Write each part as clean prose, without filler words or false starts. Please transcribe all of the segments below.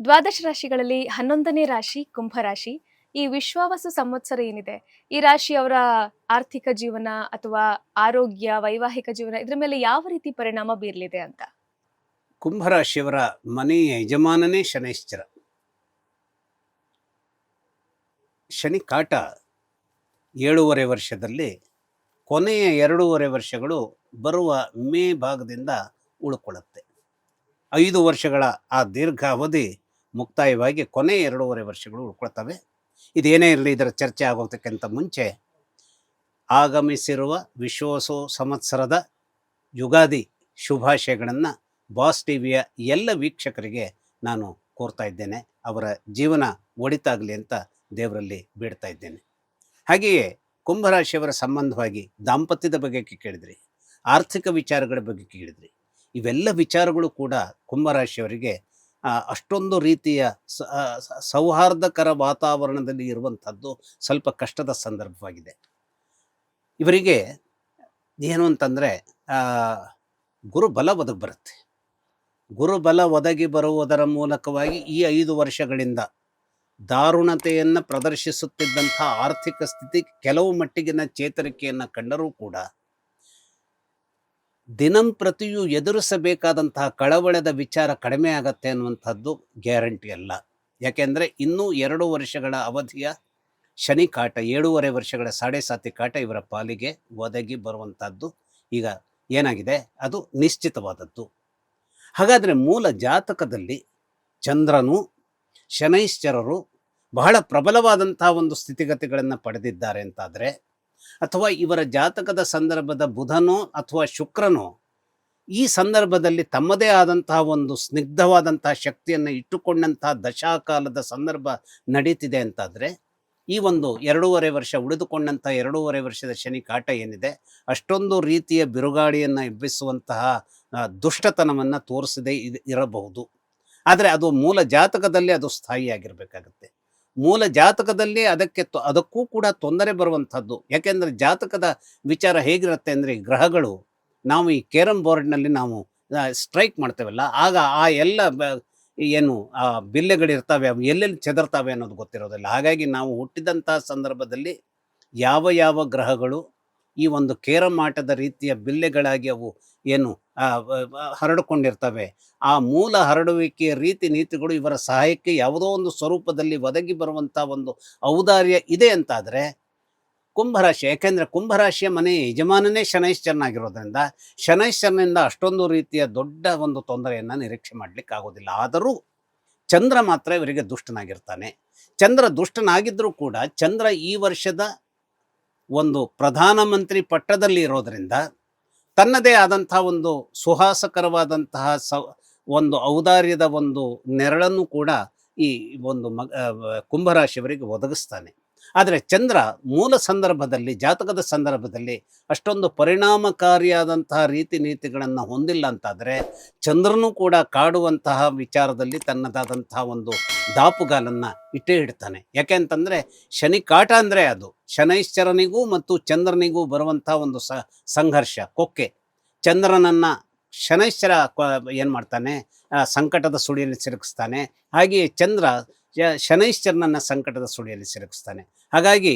ದ್ವಾದಶ ರಾಶಿಗಳಲ್ಲಿ 11ನೇ ರಾಶಿ ಕುಂಭರಾಶಿ. ಈ ವಿಶ್ವಾವಸು ಸಂವತ್ಸರ ಏನಿದೆ, ಈ ರಾಶಿಯವರ ಆರ್ಥಿಕ ಜೀವನ ಅಥವಾ ಆರೋಗ್ಯ, ವೈವಾಹಿಕ ಜೀವನ ಇದ್ರ ಮೇಲೆ ಯಾವ ರೀತಿ ಪರಿಣಾಮ ಬೀರಲಿದೆ ಅಂತ? ಕುಂಭರಾಶಿಯವರ ಮನೆಯ ಯಜಮಾನನೇ ಶನೈಶ್ಚರ. ಶನಿ ಕಾಟ 7.5 ವರ್ಷದಲ್ಲಿ ಕೊನೆಯ 2.5 ವರ್ಷಗಳು ಬರುವ ಮೇ ಭಾಗದಿಂದ ಉಳ್ಕೊಳ್ಳುತ್ತೆ. 5 ವರ್ಷಗಳ ಆ ದೀರ್ಘ ಅವಧಿ ಮುಕ್ತಾಯವಾಗಿ ಕೊನೆಯ 2.5 ವರ್ಷಗಳು ಉಳ್ಕೊಳ್ತವೆ. ಇದೇನೇ ಇರಲಿ, ಇದರ ಚರ್ಚೆ ಆಗೋದಕ್ಕಿಂತ ಮುಂಚೆ ಆಗಮಿಸಿರುವ ವಿಶ್ವಾವಸು ಸಂವತ್ಸರದ ಯುಗಾದಿ ಶುಭಾಶಯಗಳನ್ನು ಬಾಸ್ ಟಿವಿಯ ಎಲ್ಲ ವೀಕ್ಷಕರಿಗೆ ನಾನು ಕೋರ್ತಾ ಇದ್ದೇನೆ. ಅವರ ಜೀವನ ಒಳಿತಾಗಲಿ ಅಂತ ದೇವರಲ್ಲಿ ಬೇಡ್ತಾ ಇದ್ದೇನೆ. ಹಾಗೆಯೇ ಕುಂಭರಾಶಿಯವರ ಸಂಬಂಧವಾಗಿ ದಾಂಪತ್ಯದ ಬಗ್ಗೆ ಕೇಳಿದ್ರಿ, ಆರ್ಥಿಕ ವಿಚಾರಗಳ ಬಗ್ಗೆ ಕೇಳಿದ್ರಿ. ಇವೆಲ್ಲ ವಿಚಾರಗಳು ಕೂಡ ಕುಂಭರಾಶಿಯವರಿಗೆ ಅಷ್ಟೊಂದು ರೀತಿಯ ಸೌಹಾರ್ದಕರ ವಾತಾವರಣದಲ್ಲಿ ಇರುವಂಥದ್ದು ಸ್ವಲ್ಪ ಕಷ್ಟದ ಸಂದರ್ಭವಾಗಿದೆ. ಇವರಿಗೆ ಏನು ಅಂತಂದರೆ ಗುರುಬಲ ಒದಗಿ ಬರುತ್ತೆ. ಗುರುಬಲ ಒದಗಿ ಬರುವುದರ ಮೂಲಕವಾಗಿ ಈ 5 ವರ್ಷಗಳಿಂದ ದಾರುಣತೆಯನ್ನು ಪ್ರದರ್ಶಿಸುತ್ತಿದ್ದಂಥ ಆರ್ಥಿಕ ಸ್ಥಿತಿ ಕೆಲವು ಮಟ್ಟಿಗಿನ ಚೇತರಿಕೆಯನ್ನು ಕಂಡರೂ ಕೂಡ ದಿನಂಪ್ರತಿಯೂ ಎದುರಿಸಬೇಕಾದಂತಹ ಕಳವಳದ ವಿಚಾರ ಕಡಿಮೆ ಆಗತ್ತೆ ಅನ್ನುವಂಥದ್ದು ಗ್ಯಾರಂಟಿ ಅಲ್ಲ. ಯಾಕೆಂದರೆ ಇನ್ನೂ 2 ವರ್ಷಗಳ ಅವಧಿಯ ಶನಿ ಕಾಟ, 7.5 ವರ್ಷಗಳ ಸಾಡೆ ಸಾತಿ ಕಾಟ ಇವರ ಪಾಲಿಗೆ ಒದಗಿ ಬರುವಂಥದ್ದು ಈಗ ಏನಾಗಿದೆ ಅದು ನಿಶ್ಚಿತವಾದದ್ದು. ಹಾಗಾದರೆ ಮೂಲ ಜಾತಕದಲ್ಲಿ ಚಂದ್ರನು ಶನೈಶ್ಚರರು ಬಹಳ ಪ್ರಬಲವಾದಂತಹ ಒಂದು ಸ್ಥಿತಿಗತಿಗಳನ್ನು ಪಡೆದಿದ್ದಾರೆ ಅಂತಾದರೆ, ಅಥವಾ ಇವರ ಜಾತಕದ ಸಂದರ್ಭದ ಬುಧನೋ ಅಥವಾ ಶುಕ್ರನೋ ಈ ಸಂದರ್ಭದಲ್ಲಿ ತಮ್ಮದೇ ಆದಂತಹ ಒಂದು ಸ್ನಿಗ್ಧವಾದಂತಹ ಶಕ್ತಿಯನ್ನು ಇಟ್ಟುಕೊಂಡಂತಹ ದಶಾಕಾಲದ ಸಂದರ್ಭ ನಡೀತಿದೆ ಅಂತಾದರೆ, ಈ ಒಂದು 2.5 ವರ್ಷ ಉಳಿದುಕೊಂಡಂಥ 2.5 ವರ್ಷದ ಶನಿ ಕಾಟ ಏನಿದೆ ಅಷ್ಟೊಂದು ರೀತಿಯ ಬಿರುಗಾಳಿಯನ್ನು ಎಬ್ಬಿಸುವಂತಹ ದುಷ್ಟತನವನ್ನು ತೋರಿಸದೇ ಇರಬಹುದು. ಆದರೆ ಅದು ಮೂಲ ಜಾತಕದಲ್ಲಿ ಅದು ಸ್ಥಾಯಿಯಾಗಿರಬೇಕಾಗತ್ತೆ. ಮೂಲ ಜಾತಕದಲ್ಲಿ ಅದಕ್ಕೂ ಕೂಡ ತೊಂದರೆ ಬರುವಂಥದ್ದು. ಯಾಕೆಂದರೆ ಜಾತಕದ ವಿಚಾರ ಹೇಗಿರುತ್ತೆ ಅಂದರೆ, ಗ್ರಹಗಳು ನಾವು ಈ ಕೇರಂ ಬೋರ್ಡ್ನಲ್ಲಿ ನಾವು ಸ್ಟ್ರೈಕ್ ಮಾಡ್ತೇವಲ್ಲ, ಆಗ ಆ ಎಲ್ಲ ಏನು ಆ ಬಿಲ್ಲೆಗಳಿರ್ತವೆ ಅವು ಎಲ್ಲೆಲ್ಲಿ ಚೆದರ್ತಾವೆ ಅನ್ನೋದು ಗೊತ್ತಿರೋದಿಲ್ಲ. ಹಾಗಾಗಿ ನಾವು ಹುಟ್ಟಿದಂಥ ಸಂದರ್ಭದಲ್ಲಿ ಯಾವ ಯಾವ ಗ್ರಹಗಳು ಈ ಒಂದು ಕೇರಂ ಆಟದ ರೀತಿಯ ಬಿಲ್ಲೆಗಳಾಗಿ ಅವು ಏನು ಹರಡಿಕೊಂಡಿರ್ತವೆ, ಆ ಮೂಲ ಹರಡುವಿಕೆಯ ರೀತಿ ನೀತಿಗಳು ಇವರ ಸಹಾಯಕ್ಕೆ ಯಾವುದೋ ಒಂದು ಸ್ವರೂಪದಲ್ಲಿ ಒದಗಿ ಬರುವಂಥ ಒಂದು ಔದಾರ್ಯ ಇದೆ ಅಂತಾದರೆ ಕುಂಭರಾಶಿ, ಯಾಕೆಂದರೆ ಕುಂಭರಾಶಿಯ ಮನೆ ಯಜಮಾನನೇ ಶನೈಶ್ಚರನಾಗಿರೋದ್ರಿಂದ ಶನೈಶ್ಚರನಿಂದ ಅಷ್ಟೊಂದು ರೀತಿಯ ದೊಡ್ಡ ಒಂದು ತೊಂದರೆಯನ್ನು ನಿರೀಕ್ಷೆ ಮಾಡಲಿಕ್ಕೆ ಆಗೋದಿಲ್ಲ. ಆದರೂ ಚಂದ್ರ ಮಾತ್ರ ಇವರಿಗೆ ದುಷ್ಟನಾಗಿರ್ತಾನೆ. ಚಂದ್ರ ದುಷ್ಟನಾಗಿದ್ದರೂ ಕೂಡ ಚಂದ್ರ ಈ ವರ್ಷದ ಒಂದು ಪ್ರಧಾನಮಂತ್ರಿ ಪಟ್ಟದಲ್ಲಿ ಇರೋದರಿಂದ ತನ್ನದೇ ಆದಂತಹ ಒಂದು ಸುಹಾಸಕರವಾದಂತಹ ಒಂದು ಔದಾರ್ಯದ ಒಂದು ನೆರಳನ್ನು ಕೂಡ ಈ ಒಂದು ಕುಂಭರಾಶಿಯವರಿಗೆ ಒದಗಿಸ್ತಾನೆ. ಆದರೆ ಚಂದ್ರ ಮೂಲ ಸಂದರ್ಭದಲ್ಲಿ, ಜಾತಕದ ಸಂದರ್ಭದಲ್ಲಿ ಅಷ್ಟೊಂದು ಪರಿಣಾಮಕಾರಿಯಾದಂತಹ ರೀತಿ ನೀತಿಗಳನ್ನು ಹೊಂದಿಲ್ಲ ಅಂತಾದರೆ ಚಂದ್ರನೂ ಕೂಡ ಕಾಡುವಂತಹ ವಿಚಾರದಲ್ಲಿ ತನ್ನದಾದಂತಹ ಒಂದು ದಾಪುಗಾಲನ್ನು ಇಟ್ಟೇ ಇಡ್ತಾನೆ. ಯಾಕೆ ಅಂತಂದರೆ ಶನಿ ಕಾಟ ಅಂದರೆ ಅದು ಶನೈಶ್ಚರನಿಗೂ ಮತ್ತು ಚಂದ್ರನಿಗೂ ಬರುವಂಥ ಒಂದು ಸಂಘರ್ಷ, ಕೊಕ್ಕೆ. ಚಂದ್ರನನ್ನು ಶನೈಶ್ಚರ ಏನು ಮಾಡ್ತಾನೆ, ಸಂಕಟದ ಸುಳಿಯಲ್ಲಿ ಸಿಲುಕಿಸ್ತಾನೆ. ಹಾಗೆಯೇ ಚಂದ್ರ ಶನೈಶ್ಚರನನ್ನು ಸಂಕಟದ ಸುಳಿಯಲ್ಲಿ ಸಿಲುಕಿಸ್ತಾನೆ. ಹಾಗಾಗಿ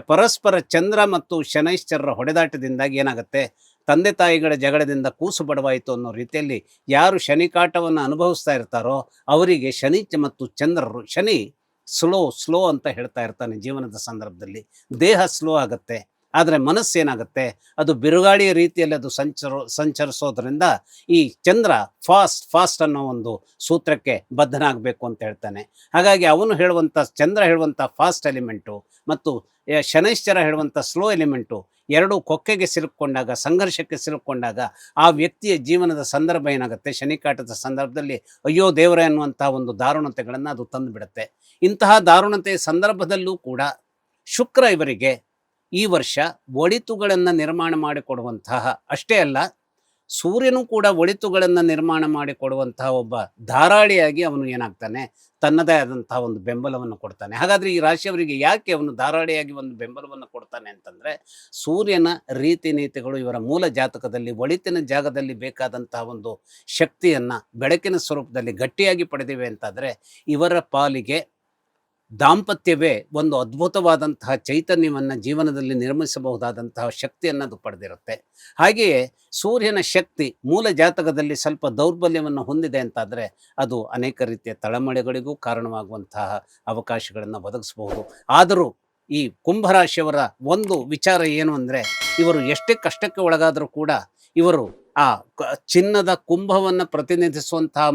ಪರಸ್ಪರ ಚಂದ್ರ ಮತ್ತು ಶನೈಶ್ಚರರ ಹೊಡೆದಾಟದಿಂದಾಗಿ ಏನಾಗುತ್ತೆ, ತಂದೆ ತಾಯಿಗಳ ಜಗಳದಿಂದ ಕೂಸು ಬಡವಾಯಿತು ಅನ್ನೋ ರೀತಿಯಲ್ಲಿ ಯಾರು ಶನಿಕಾಟವನ್ನು ಅನುಭವಿಸ್ತಾ ಇರ್ತಾರೋ ಅವರಿಗೆ ಶನಿ ಮತ್ತು ಚಂದ್ರರು, ಶನಿ ಸ್ಲೋ ಅಂತ ಹೇಳ್ತಾ ಇರ್ತಾನೆ ಜೀವನದ ಸಂದರ್ಭದಲ್ಲಿ. ದೇಹ ಸ್ಲೋ ಆಗುತ್ತೆ, ಆದರೆ ಮನಸ್ಸೇನಾಗುತ್ತೆ ಅದು ಬಿರುಗಾಳಿಯ ರೀತಿಯಲ್ಲಿ ಅದು ಸಂಚರಿಸೋದ್ರಿಂದ ಈ ಚಂದ್ರ ಫಾಸ್ಟ್ ಅನ್ನೋ ಒಂದು ಸೂತ್ರಕ್ಕೆ ಬದ್ಧನಾಗಬೇಕು ಅಂತ ಹೇಳ್ತಾನೆ. ಹಾಗಾಗಿ ಅವನು ಹೇಳುವಂಥ, ಚಂದ್ರ ಹೇಳುವಂಥ ಫಾಸ್ಟ್ ಎಲಿಮೆಂಟು ಮತ್ತು ಶನೈಶ್ಚರ ಹೇಳುವಂಥ ಸ್ಲೋ ಎಲಿಮೆಂಟು ಎರಡೂ ಕೊಕ್ಕೆಗೆ ಸಿಲುಕೊಂಡಾಗ, ಸಂಘರ್ಷಕ್ಕೆ ಸಿಲುಕೊಂಡಾಗ ಆ ವ್ಯಕ್ತಿಯ ಜೀವನದ ಸಂದರ್ಭ ಏನಾಗುತ್ತೆ, ಶನಿಕಾಟದ ಸಂದರ್ಭದಲ್ಲಿ ಅಯ್ಯೋ ದೇವರೇ ಅನ್ನುವಂಥ ಒಂದು ದಾರುಣತೆಗಳನ್ನು ಅದು ತಂದು ಬಿಡುತ್ತೆ. ಇಂತಹ ದಾರುಣತೆಯ ಸಂದರ್ಭದಲ್ಲೂ ಕೂಡ ಶುಕ್ರ ಇವರಿಗೆ ಈ ವರ್ಷ ಒಳಿತುಗಳನ್ನು ನಿರ್ಮಾಣ ಮಾಡಿಕೊಡುವಂತಹ, ಅಷ್ಟೇ ಅಲ್ಲ ಸೂರ್ಯನು ಕೂಡ ಒಳಿತುಗಳನ್ನು ನಿರ್ಮಾಣ ಮಾಡಿಕೊಡುವಂತಹ ಒಬ್ಬ ಧಾರಾಳಿಯಾಗಿ ಅವನು ಏನಾಗ್ತಾನೆ, ತನ್ನದೇ ಆದಂತಹ ಒಂದು ಬೆಂಬಲವನ್ನು ಕೊಡ್ತಾನೆ. ಹಾಗಾದ್ರೆ ಈ ರಾಶಿಯವರಿಗೆ ಯಾಕೆ ಅವನು ಧಾರಾಳಿಯಾಗಿ ಒಂದು ಬೆಂಬಲವನ್ನು ಕೊಡ್ತಾನೆ ಅಂತಂದ್ರೆ, ಸೂರ್ಯನ ರೀತಿ ನೀತಿಗಳು ಇವರ ಮೂಲ ಜಾತಕದಲ್ಲಿ ಒಳಿತಿನ ಜಾಗದಲ್ಲಿ ಬೇಕಾದಂತಹ ಒಂದು ಶಕ್ತಿಯನ್ನ ಬೆಳಕಿನ ಸ್ವರೂಪದಲ್ಲಿ ಗಟ್ಟಿಯಾಗಿ ಪಡೆದಿವೆ ಅಂತಾದ್ರೆ, ಇವರ ಪಾಲಿಗೆ ದಾಂಪತ್ಯವೇ ಒಂದು ಅದ್ಭುತವಾದಂತಹ ಚೈತನ್ಯವನ್ನು ಜೀವನದಲ್ಲಿ ನಿರ್ಮಿಸಬಹುದಾದಂತಹ ಶಕ್ತಿಯನ್ನು ಅದು ಪಡೆದಿರುತ್ತೆ. ಹಾಗೆಯೇ ಸೂರ್ಯನ ಶಕ್ತಿ ಮೂಲ ಜಾತಕದಲ್ಲಿ ಸ್ವಲ್ಪ ದೌರ್ಬಲ್ಯವನ್ನು ಹೊಂದಿದೆ ಅಂತಾದರೆ, ಅದು ಅನೇಕ ರೀತಿಯ ತಳಮಳೆಗಳಿಗೂ ಕಾರಣವಾಗುವಂತಹ ಅವಕಾಶಗಳನ್ನು ಒದಗಿಸಬಹುದು. ಆದರೂ ಈ ಕುಂಭರಾಶಿಯವರ ಒಂದು ವಿಚಾರ ಏನು ಅಂದರೆ, ಇವರು ಎಷ್ಟೇ ಕಷ್ಟಕ್ಕೆ ಒಳಗಾದರೂ ಕೂಡ ಇವರು ಆ ಚಿನ್ನದ ಕುಂಭವನ್ನು ಪ್ರತಿನಿಧಿಸುವಂತಹ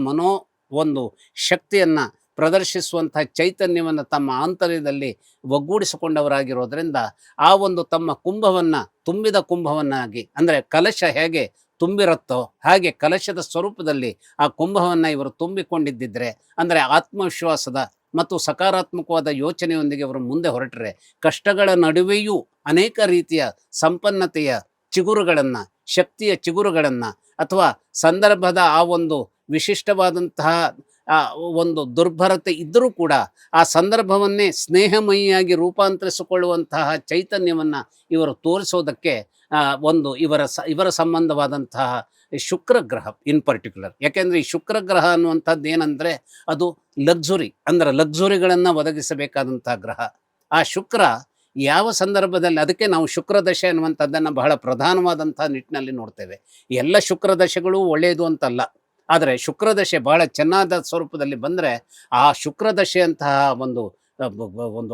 ಒಂದು ಶಕ್ತಿಯನ್ನು ಪ್ರದರ್ಶಿಸುವಂತಹ ಚೈತನ್ಯವನ್ನು ತಮ್ಮ ಆಂತರ್ಯದಲ್ಲಿ ಒಗ್ಗೂಡಿಸಿಕೊಂಡವರಾಗಿರೋದ್ರಿಂದ, ಆ ಒಂದು ತಮ್ಮ ಕುಂಭವನ್ನು ತುಂಬಿದ ಕುಂಭವನ್ನಾಗಿ, ಅಂದರೆ ಕಲಶ ಹೇಗೆ ತುಂಬಿರುತ್ತೋ ಹಾಗೆ ಕಲಶದ ಸ್ವರೂಪದಲ್ಲಿ ಆ ಕುಂಭವನ್ನು ಇವರು ತುಂಬಿಕೊಂಡಿದ್ದಿದ್ರೆ, ಅಂದರೆ ಆತ್ಮವಿಶ್ವಾಸದ ಮತ್ತು ಸಕಾರಾತ್ಮಕವಾದ ಯೋಚನೆಯೊಂದಿಗೆ ಅವರು ಮುಂದೆ ಹೊರಟರೆ, ಕಷ್ಟಗಳ ನಡುವೆಯೂ ಅನೇಕ ರೀತಿಯ ಸಂಪನ್ನತೆಯ ಚಿಗುರುಗಳನ್ನು, ಶಕ್ತಿಯ ಚಿಗುರುಗಳನ್ನು, ಅಥವಾ ಸಂದರ್ಭದ ಆ ಒಂದು ವಿಶಿಷ್ಟವಾದಂತಹ ಒಂದು ದುರ್ಭರತೆ ಇದ್ದರೂ ಕೂಡ ಆ ಸಂದರ್ಭವನ್ನೇ ಸ್ನೇಹಮಯಿಯಾಗಿ ರೂಪಾಂತರಿಸಿಕೊಳ್ಳುವಂತಹ ಚೈತನ್ಯವನ್ನು ಇವರು ತೋರಿಸೋದಕ್ಕೆ ಒಂದು ಇವರ ಸಂಬಂಧವಾದಂತಹ ಶುಕ್ರ ಗ್ರಹ ಇನ್ ಪರ್ಟಿಕ್ಯುಲರ್. ಯಾಕೆಂದರೆ ಈ ಶುಕ್ರ ಗ್ರಹ ಅನ್ನುವಂಥದ್ದು ಏನಂದರೆ, ಅದು ಲಕ್ಸುರಿಗಳನ್ನು ಒದಗಿಸಬೇಕಾದಂತಹ ಗ್ರಹ. ಆ ಶುಕ್ರ ಯಾವ ಸಂದರ್ಭದಲ್ಲಿ, ಅದಕ್ಕೆ ನಾವು ಶುಕ್ರದಶೆ ಅನ್ನುವಂಥದ್ದನ್ನು ಬಹಳ ಪ್ರಧಾನವಾದಂಥ ನಿಟ್ಟಿನಲ್ಲಿ ನೋಡ್ತೇವೆ. ಎಲ್ಲ ಶುಕ್ರದಶೆಗಳು ಒಳ್ಳೆಯದು ಅಂತಲ್ಲ, ಆದರೆ ಶುಕ್ರದಶೆ ಬಹಳ ಚೆನ್ನಾದ ಸ್ವರೂಪದಲ್ಲಿ ಬಂದರೆ, ಆ ಶುಕ್ರದಶೆಯಂತಹ ಒಂದು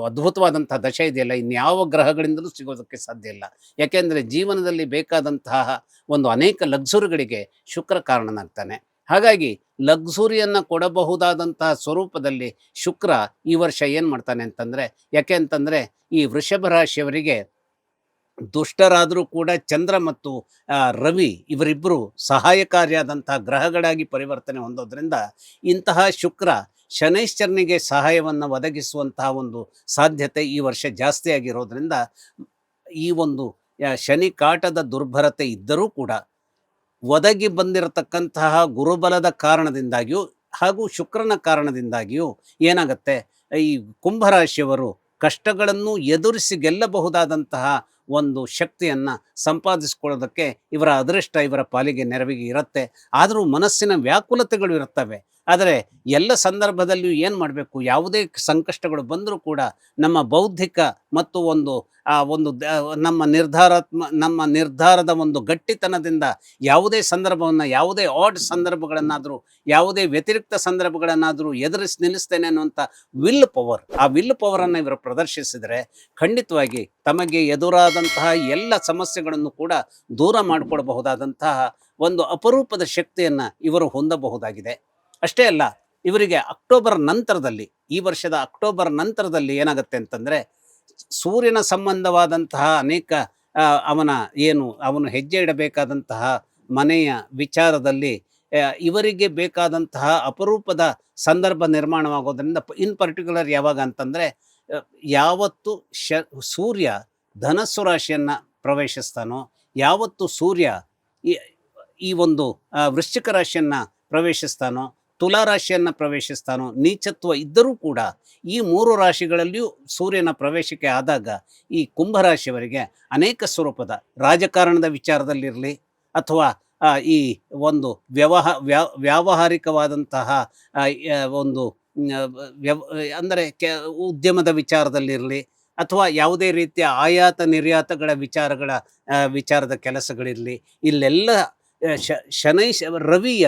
ಅದ್ಭುತವಾದಂತಹ ದಶೆ ಇದೆಯಲ್ಲ, ಇನ್ಯಾವ ಗ್ರಹಗಳಿಂದಲೂ ಸಿಗೋದಕ್ಕೆ ಸಾಧ್ಯ ಇಲ್ಲ. ಯಾಕೆಂದರೆ ಜೀವನದಲ್ಲಿ ಬೇಕಾದಂತಹ ಅನೇಕ ಲಕ್ಸುರಿಗಳಿಗೆ ಶುಕ್ರ ಕಾರಣನಾಗ್ತಾನೆ. ಹಾಗಾಗಿ ಲಕ್ಸುರಿಯನ್ನು ಕೊಡಬಹುದಾದಂತಹ ಸ್ವರೂಪದಲ್ಲಿ ಶುಕ್ರ ಈ ವರ್ಷ ಏನು ಮಾಡ್ತಾನೆ ಅಂತಂದರೆ, ಯಾಕೆ ಅಂತಂದರೆ ಈ ವೃಷಭ ರಾಶಿಯವರಿಗೆ ದುಷ್ಟರಾದರೂ ಕೂಡ ಚಂದ್ರ ಮತ್ತು ರವಿ ಇವರಿಬ್ಬರು ಸಹಾಯಕಾರಿಯಾದಂತಹ ಗ್ರಹಗಳಾಗಿ ಪರಿವರ್ತನೆ ಹೊಂದೋದ್ರಿಂದ, ಇಂತಹ ಶುಕ್ರ ಶನೈಶ್ಚರನಿಗೆ ಸಹಾಯವನ್ನು ಒದಗಿಸುವಂತಹ ಒಂದು ಸಾಧ್ಯತೆ ಈ ವರ್ಷ ಜಾಸ್ತಿ ಆಗಿರೋದ್ರಿಂದ, ಈ ಶನಿ ಕಾಟದ ದುರ್ಭರತೆ ಇದ್ದರೂ ಕೂಡ ಒದಗಿ ಬಂದಿರತಕ್ಕಂತಹ ಗುರುಬಲದ ಕಾರಣದಿಂದಾಗಿಯೂ ಹಾಗೂ ಶುಕ್ರನ ಕಾರಣದಿಂದಾಗಿಯೂ ಏನಾಗುತ್ತೆ, ಈ ಕುಂಭರಾಶಿಯವರು ಕಷ್ಟಗಳನ್ನು ಎದುರಿಸಿ ಗೆಲ್ಲಬಹುದಾದಂತಹ ಒಂದು ಶಕ್ತಿಯನ್ನು ಸಂಪಾದಿಸಿಕೊಳ್ಳೋದಕ್ಕೆ ಇವರ ಅದೃಷ್ಟ ಇವರ ಪಾಲಿಗೆ ನೆರವಿಗೆ ಇರುತ್ತೆ. ಆದರೂ ಮನಸ್ಸಿನ ವ್ಯಾಕುಲತೆಗಳು ಇರುತ್ತವೆ. ಆದರೆ ಎಲ್ಲ ಸಂದರ್ಭದಲ್ಲಿಯೂ ಏನು ಮಾಡಬೇಕು, ಯಾವುದೇ ಸಂಕಷ್ಟಗಳು ಬಂದರೂ ಕೂಡ ನಮ್ಮ ಬೌದ್ಧಿಕ ಮತ್ತು ನಮ್ಮ ನಿರ್ಧಾರದ ಒಂದು ಗಟ್ಟಿತನದಿಂದ ಯಾವುದೇ ಸಂದರ್ಭವನ್ನು, ಯಾವುದೇ ಆಡ್ ಸಂದರ್ಭಗಳನ್ನಾದರೂ, ಯಾವುದೇ ವ್ಯತಿರಿಕ್ತ ಸಂದರ್ಭಗಳನ್ನಾದರೂ ಎದುರಿಸಿ ನಿಲ್ಲಿಸ್ತೇನೆ ಅನ್ನುವಂಥ ಆ ವಿಲ್ ಪವರನ್ನು ಇವರು ಪ್ರದರ್ಶಿಸಿದರೆ, ಖಂಡಿತವಾಗಿ ತಮಗೆ ಎದುರಾದಂತಹ ಎಲ್ಲ ಸಮಸ್ಯೆಗಳನ್ನು ಕೂಡ ದೂರ ಮಾಡಿಕೊಡಬಹುದಾದಂತಹ ಒಂದು ಅಪರೂಪದ ಶಕ್ತಿಯನ್ನು ಇವರು ಹೊಂದಬಹುದಾಗಿದೆ. ಅಷ್ಟೇ ಅಲ್ಲ, ಇವರಿಗೆ ಅಕ್ಟೋಬರ್ ನಂತರದಲ್ಲಿ, ಈ ವರ್ಷದ ಅಕ್ಟೋಬರ್ ನಂತರದಲ್ಲಿ ಏನಾಗುತ್ತೆ ಅಂತಂದರೆ, ಸೂರ್ಯನ ಸಂಬಂಧವಾದಂತಹ ಅನೇಕ ಅವನು ಹೆಜ್ಜೆ ಇಡಬೇಕಾದಂತಹ ಮನೆಯ ವಿಚಾರದಲ್ಲಿ ಇವರಿಗೆ ಬೇಕಾದಂತಹ ಅಪರೂಪದ ಸಂದರ್ಭ ನಿರ್ಮಾಣವಾಗೋದ್ರಿಂದ, ಇನ್ ಪರ್ಟಿಕ್ಯುಲರ್ ಯಾವಾಗ ಅಂತಂದರೆ, ಯಾವತ್ತು ಸೂರ್ಯ ಧನಸ್ಸು ರಾಶಿಯನ್ನು ಪ್ರವೇಶಿಸ್ತಾನೋ, ಯಾವತ್ತು ಸೂರ್ಯ ಈ ವೃಶ್ಚಿಕ ರಾಶಿಯನ್ನು ಪ್ರವೇಶಿಸ್ತಾನೋ, ತುಲಾ ರಾಶಿಯನ್ನು ಪ್ರವೇಶಿಸ್ತಾನೋ, ನೀಚತ್ವ ಇದ್ದರೂ ಕೂಡ ಈ 3 ರಾಶಿಗಳಲ್ಲಿಯೂ ಸೂರ್ಯನ ಪ್ರವೇಶಕ್ಕೆ ಆದಾಗ, ಈ ಕುಂಭರಾಶಿಯವರಿಗೆ ಅನೇಕ ಸ್ವರೂಪದ ರಾಜಕಾರಣದ ವಿಚಾರದಲ್ಲಿರಲಿ, ಅಥವಾ ಈ ವ್ಯಾವಹಾರಿಕವಾದಂತಹ ಅಂದರೆ ಉದ್ಯಮದ ವಿಚಾರದಲ್ಲಿರಲಿ, ಅಥವಾ ಯಾವುದೇ ರೀತಿಯ ಆಯಾತ ನಿರ್ಯಾತಗಳ ವಿಚಾರದ ಕೆಲಸಗಳಿರಲಿ, ಇಲ್ಲೆಲ್ಲ ರವಿಯ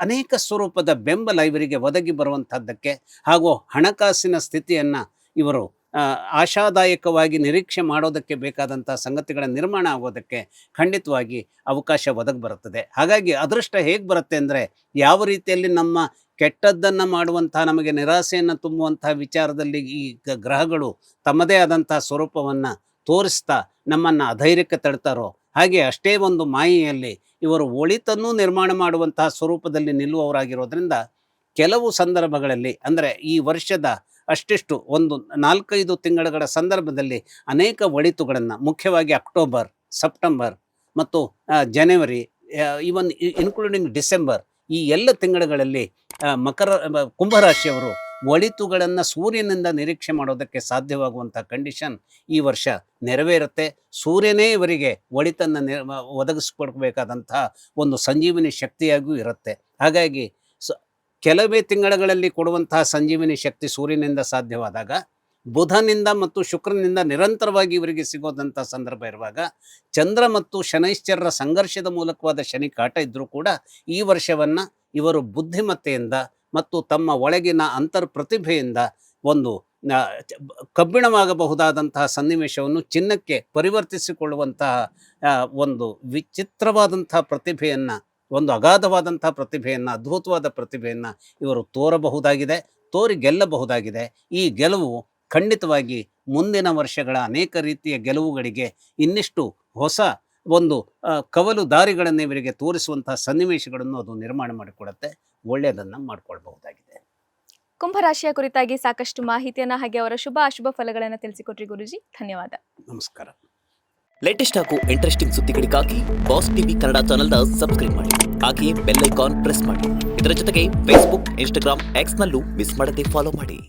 ಅನೇಕ ಸ್ವರೂಪದ ಬೆಂಬಲ ಇವರಿಗೆ ಒದಗಿ ಬರುವಂಥದ್ದಕ್ಕೆ, ಹಾಗೂ ಹಣಕಾಸಿನ ಸ್ಥಿತಿಯನ್ನು ಇವರು ಆಶಾದಾಯಕವಾಗಿ ನಿರೀಕ್ಷೆ ಮಾಡೋದಕ್ಕೆ ಬೇಕಾದಂಥ ಸಂಗತಿಗಳ ನಿರ್ಮಾಣ ಆಗೋದಕ್ಕೆ ಖಂಡಿತವಾಗಿ ಅವಕಾಶ ಒದಗಿ ಬರುತ್ತದೆ. ಹಾಗಾಗಿ ಅದೃಷ್ಟ ಹೇಗೆ ಬರುತ್ತೆ ಅಂದರೆ, ಯಾವ ರೀತಿಯಲ್ಲಿ ನಮ್ಮ ಕೆಟ್ಟದ್ದನ್ನು ಮಾಡುವಂತಹ, ನಮಗೆ ನಿರಾಸೆಯನ್ನು ತುಂಬುವಂತಹ ವಿಚಾರದಲ್ಲಿ ಈ ಗ್ರಹಗಳು ತಮ್ಮದೇ ಆದಂತಹ ಸ್ವರೂಪವನ್ನು ತೋರಿಸ್ತಾ ನಮ್ಮನ್ನು ಅಧೈರ್ಯಕ್ಕೆ ತಡ್ತಾರೋ, ಹಾಗೆ ಅಷ್ಟೇ ಒಂದು ಮಾಯೆಯಲ್ಲಿ ಇವರು ಒಳಿತನ್ನು ನಿರ್ಮಾಣ ಮಾಡುವಂತಹ ಸ್ವರೂಪದಲ್ಲಿ ನಿಲ್ಲುವವರಾಗಿರೋದ್ರಿಂದ, ಕೆಲವು ಸಂದರ್ಭಗಳಲ್ಲಿ, ಅಂದರೆ ಈ ವರ್ಷದ ಅಷ್ಟಿಷ್ಟು 4-5 ತಿಂಗಳ ಸಂದರ್ಭದಲ್ಲಿ ಅನೇಕ ಒಳಿತುಗಳನ್ನು, ಮುಖ್ಯವಾಗಿ ಅಕ್ಟೋಬರ್, ಸೆಪ್ಟೆಂಬರ್ ಮತ್ತು ಜನವರಿ ಈವನ್ ಇನ್ಕ್ಲೂಡಿಂಗ್ ಡಿಸೆಂಬರ್, ಈ ಎಲ್ಲ ತಿಂಗಳುಗಳಲ್ಲಿ ಕುಂಭರಾಶಿಯವರು ಒಳಿತುಗಳನ್ನು ಸೂರ್ಯನಿಂದ ನಿರೀಕ್ಷೆ ಮಾಡೋದಕ್ಕೆ ಸಾಧ್ಯವಾಗುವಂಥ ಕಂಡೀಷನ್ ಈ ವರ್ಷ ನೆರವೇರುತ್ತೆ. ಸೂರ್ಯನೇ ಇವರಿಗೆ ಒಳಿತನ್ನು ಒದಗಿಸ್ಕೊಡ್ಬೇಕಾದಂತಹ ಒಂದು ಸಂಜೀವಿನಿ ಶಕ್ತಿಯಾಗೂ ಇರುತ್ತೆ. ಹಾಗಾಗಿ ಕೆಲವೇ ತಿಂಗಳುಗಳಲ್ಲಿ ಕೊಡುವಂತಹ ಸಂಜೀವಿನಿ ಶಕ್ತಿ ಸೂರ್ಯನಿಂದ ಸಾಧ್ಯವಾದಾಗ, ಬುಧನಿಂದ ಮತ್ತು ಶುಕ್ರನಿಂದ ನಿರಂತರವಾಗಿ ಇವರಿಗೆ ಸಿಗೋದಂಥ ಸಂದರ್ಭ ಇರುವಾಗ, ಚಂದ್ರ ಮತ್ತು ಶನೈಶ್ಚರರ ಸಂಘರ್ಷದ ಮೂಲಕವಾದ ಶನಿ ಕಾಟ ಇದ್ದರೂ ಕೂಡ ಈ ವರ್ಷವನ್ನು ಇವರು ಬುದ್ಧಿಮತ್ತೆಯಿಂದ ಮತ್ತು ತಮ್ಮ ಒಳಗಿನ ಪ್ರತಿಭೆಯಿಂದ ಒಂದು ಕಬ್ಬಿಣವಾಗಬಹುದಾದಂತಹ ಸನ್ನಿವೇಶವನ್ನು ಚಿನ್ನಕ್ಕೆ ಪರಿವರ್ತಿಸಿಕೊಳ್ಳುವಂತಹ ಒಂದು ವಿಚಿತ್ರವಾದಂತಹ ಪ್ರತಿಭೆಯನ್ನು, ಒಂದು ಅಗಾಧವಾದಂಥ ಪ್ರತಿಭೆಯನ್ನು, ಅದ್ಭುತವಾದ ಪ್ರತಿಭೆಯನ್ನು ಇವರು ತೋರಬಹುದಾಗಿದೆ, ತೋರಿ ಗೆಲ್ಲಬಹುದಾಗಿದೆ. ಈ ಗೆಲುವು ಖಂಡಿತವಾಗಿ ಮುಂದಿನ ವರ್ಷಗಳ ಅನೇಕ ರೀತಿಯ ಗೆಲುವುಗಳಿಗೆ ಇನ್ನಿಷ್ಟು ಹೊಸ ಒಂದು ಕವಲು ದಾರಿಗಳನ್ನು ಇವರಿಗೆ ತೋರಿಸುವಂತಹ ಸನ್ನಿವೇಶಗಳನ್ನು ಅದು ನಿರ್ಮಾಣ ಮಾಡಿಕೊಡುತ್ತೆ. ಒಳ್ಳೆಯದನ್ನು ಮಾಡಿಕೊಳ್ಬಹುದಾಗಿದೆ. ಕುಂಭರಾಶಿಯ ಕುರಿತಾಗಿ ಸಾಕಷ್ಟು ಮಾಹಿತಿಯನ್ನ ಹಾಗೆ ಅವರ ಶುಭ ಅಶುಭ ಫಲಗಳನ್ನು ತಿಳಿಸಿಕೊಟ್ರಿ ಗುರುಜಿ. ಧನ್ಯವಾದ. ನಮಸ್ಕಾರ. ಲೇಟೆಸ್ಟ್ ಹಾಗೂ ಇಂಟ್ರೆಸ್ಟಿಂಗ್ ಸುದ್ದಿಗಳಿಗಾಗಿ ಬಾಸ್ ಟಿವಿ ಕನ್ನಡ ಚಾನೆಲ್ನ ಸಬ್ಸ್ಕ್ರೈಬ್ ಮಾಡಿ. ಹಾಗೆಯೇ ಬೆಲ್ ಐಕಾನ್ ಪ್ರೆಸ್ ಮಾಡಿ. ಇದರ ಜೊತೆಗೆ ಫೇಸ್ಬುಕ್, ಇನ್ಸ್ಟಾಗ್ರಾಮ್, ಎಕ್ಸ್ನಲ್ಲೂ ಮಿಸ್ ಮಾಡದೆ ಫಾಲೋ ಮಾಡಿ.